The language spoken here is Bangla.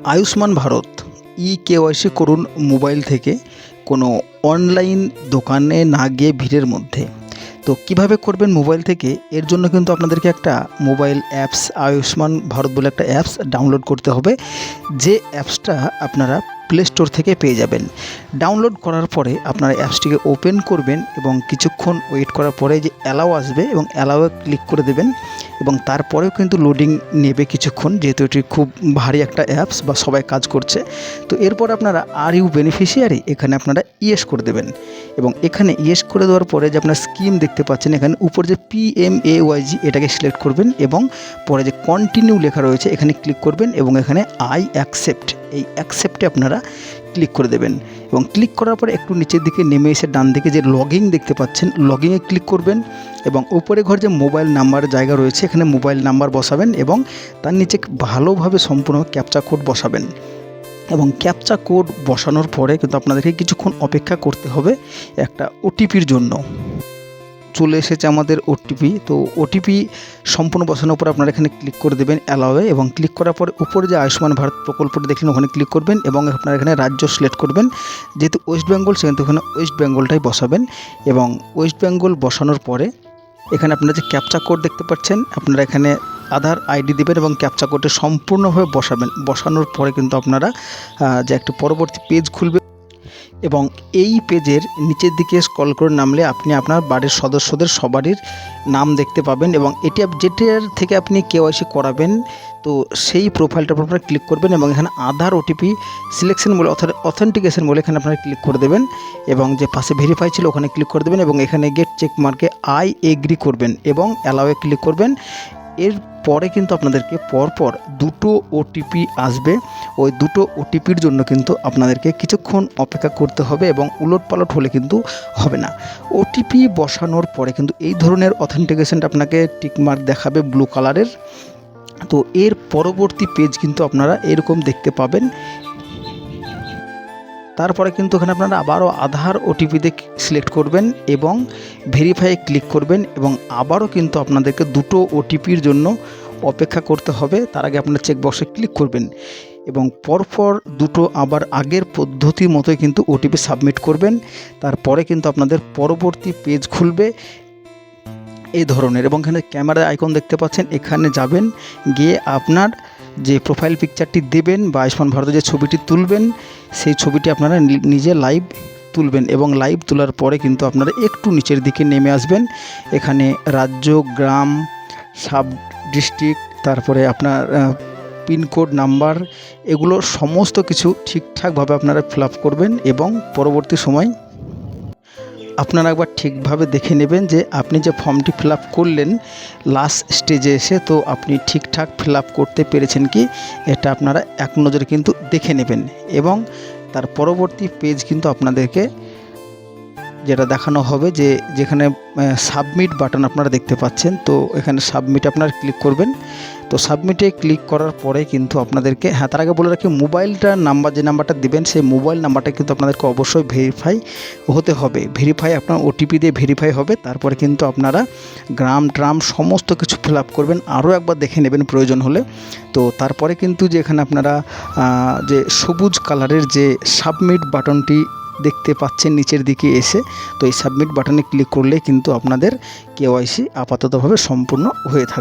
আয়ুষ্মান ভারত কেওয়াইসি করুন মোবাইল থেকে, কোনো অনলাইন দোকানে না গিয়ে ভিড়ের মধ্যে। তো কিভাবে করবেন মোবাইল থেকে, এর জন্য কিন্তু আপনাদেরকে একটা মোবাইল অ্যাপস আয়ুষ্মান ভারত বলে একটা অ্যাপস ডাউনলোড করতে হবে। যে অ্যাপসটা আপনারা প্লে স্টোর থেকে পেয়ে যাবেন। ডাউনলোড করার পরে আপনারা অ্যাপসটিকে ওপেন করবেন এবং কিছুক্ষণ ওয়েট করার পরে যে অ্যালাউ আসবে এবং অ্যালাউয়ে ক্লিক করে দেবেন এবং তারপরেও কিন্তু লোডিং নেবে কিছুক্ষণ, যেহেতু এটি খুব ভারী একটা অ্যাপস বা সবাই কাজ করছে। তো এরপর আপনারা আর ইউ বেনিফিশিয়ারি এখানে আপনারা ইয়েস করে দেবেন এবং এখানে ইয়েস করে দেওয়ার পরে যে আপনার স্কিম দেখতে পাচ্ছেন, এখানে উপর যে PMAYG এটাকে সিলেক্ট করবেন এবং পরে যে কন্টিনিউ লেখা রয়েছে এখানে ক্লিক করবেন এবং এখানে আই অ্যাকসেপ্ট, এই অ্যাকসেপ্টে আপনারা ক্লিক করে দেবেন এবং ক্লিক করার পরে একটু নিচের দিকে নেমে এসে ডান দিকে যে লগইন দেখতে পাচ্ছেন, লগইনে ক্লিক করবেন এবং উপরে ঘর যে মোবাইল নাম্বার জায়গা রয়েছে এখানে মোবাইল নাম্বার বসাবেন এবং তার নিচে ভালোভাবে সম্পূর্ণ ক্যাপচা কোড বসাবেন এবং ক্যাপচা কোড বসানোর পরে কিন্তু আপনাদেরকে কিছুক্ষণ অপেক্ষা করতে হবে একটা ওটিপির জন্য। চলে এসেছে আমাদের ওটিপি। তো ওটিপি সম্পূর্ণ বসানোর পর আপনারা এখানে ক্লিক করে দেবেন অ্যালাউয়ে এবং ক্লিক করার পরে উপরে যে আয়ুষ্মান ভারত প্রকল্পটি দেখলেন ওখানে ক্লিক করবেন এবং আপনারা এখানে রাজ্য সিলেক্ট করবেন। যেহেতু ওয়েস্ট বেঙ্গল সেখানে ওখানে ওয়েস্ট বেঙ্গলটাই বসাবেন এবং ওয়েস্ট বেঙ্গল বসানোর পরে এখানে আপনারা যে ক্যাপচা কোড দেখতে পাচ্ছেন, আপনারা এখানে আধার আইডি দেবেন এবং ক্যাপচা কোডটি সম্পূর্ণভাবে বসাবেন। বসানোর পরে কিন্তু আপনারা যে একটি পরবর্তী পেজ খুলবে এবং এই পেজের নিচের দিকে স্ক্রল করে নামলে আপনি আপনার বাড়ির সদস্যদের সবারই নাম দেখতে পাবেন এবং যেটার থেকে আপনি কেওয়াইসি করাবেন তো সেই প্রোফাইলটার উপর আপনারা ক্লিক করবেন এবং এখানে আধার ওটিপি সিলেকশন বলে অথেন্টিকেশন বলে এখানে আপনারা ক্লিক করে দেবেন এবং যে পাশে ভেরিফাই ছিল ওখানে ক্লিক করে দেবেন এবং এখানে গেট চেক মার্কে আই এগ্রি করবেন এবং অ্যালাউয়ে ক্লিক করবেন। এরপরে কিন্তু আপনাদেরকে পরপর দুটো ওটিপি আসবে। ওই দুটো ওটিপির জন্য কিন্তু আপনাদেরকে কিছুক্ষণ অপেক্ষা করতে হবে এবং উলটপালট হলে কিন্তু হবে না। ওটিপি বসানোর পরে কিন্তু এই ধরনের অথেন্টিকেশনটা আপনাকে টিকমার্ক দেখাবে ব্লু কালারের। তো এর পরবর্তী পেজ কিন্তু আপনারা এরকম দেখতে পাবেন। তারপরে কিন্তু এখানে আপনারা আবারও আধার ওটিপিতে সিলেক্ট করবেন এবং ভেরিফাইয়ে ক্লিক করবেন এবং আবারও কিন্তু আপনাদেরকে দুটো ওটিপির জন্য অপেক্ষা করতে হবে। তার আগে আপনারা চেকবক্সে ক্লিক করবেন এবং পরপর দুটো আবার আগের পদ্ধতির মতোই কিন্তু ওটিপি সাবমিট করবেন। তারপরে কিন্তু আপনাদের পরবর্তী পেজ খুলবে এই ধরনের এবং এখানে ক্যামেরা আইকন দেখতে পাচ্ছেন, এখানে যাবেন, গিয়ে আপনার যে প্রোফাইল পিকচারটি দেবেন বা আয়ুষ্মান ভারতের যে ছবিটি তুলবেন সেই ছবিটি আপনারা নিজে লাইভ তুলবেন এবং লাইভ তোলার পরে কিন্তু আপনারা একটু নিচের দিকে নেমে আসবেন। এখানে রাজ্য, গ্রাম, সাব ডিস্ট্রিক্ট, তারপরে আপনার পিনকোড নাম্বার, এগুলো সমস্ত কিছু ঠিকঠাকভাবে আপনারা ফিল আপ করবেন এবং পরবর্তী সময় আপনারা একবার ঠিকভাবে দেখে নেবেন যে আপনি যে ফর্মটি ফিল আপ করলেন লাস্ট স্টেজে এসে তো আপনি ঠিকঠাক ফিল আপ করতে পেরেছেন কি, এটা আপনারা এক নজরে কিন্তু দেখে নেবেন এবং তার পরবর্তী পেজ কিন্তু আপনাদেরকে যেটা দেখানো হবে যে যেখানে সাবমিট বাটন আপনারা দেখতে পাচ্ছেন, তো এখানে সাবমিট আপনারা ক্লিক করবেন। তো সাবমিটে ক্লিক করার পরে কিন্তু আপনাদেরকে তার আগে বলে রাখি মোবাইলটার নাম্বার যে নাম্বারটা দেবেন সেই মোবাইল নাম্বারটা কিন্তু আপনাদেরকে অবশ্যই ভেরিফাই হতে হবে। ভেরিফাই আপনার ওটিপি দিয়ে ভেরিফাই হবে। তারপরে কিন্তু আপনারা গ্রাম ট্রাম সমস্ত কিছু ফিল আপ করবেন, আরও একবার দেখে নেবেন প্রয়োজন হলে। তো তারপরে কিন্তু যে এখানে আপনারা যে সবুজ কালারের যে সাবমিট বাটনটি দেখতে পাচ্ছেন নিচের দিকে এসে, তো এই সাবমিট বাটনে ক্লিক করলে কিন্তু আপনাদের কেওয়াইসি আপাততভাবে সম্পূর্ণ হয়ে থাকে।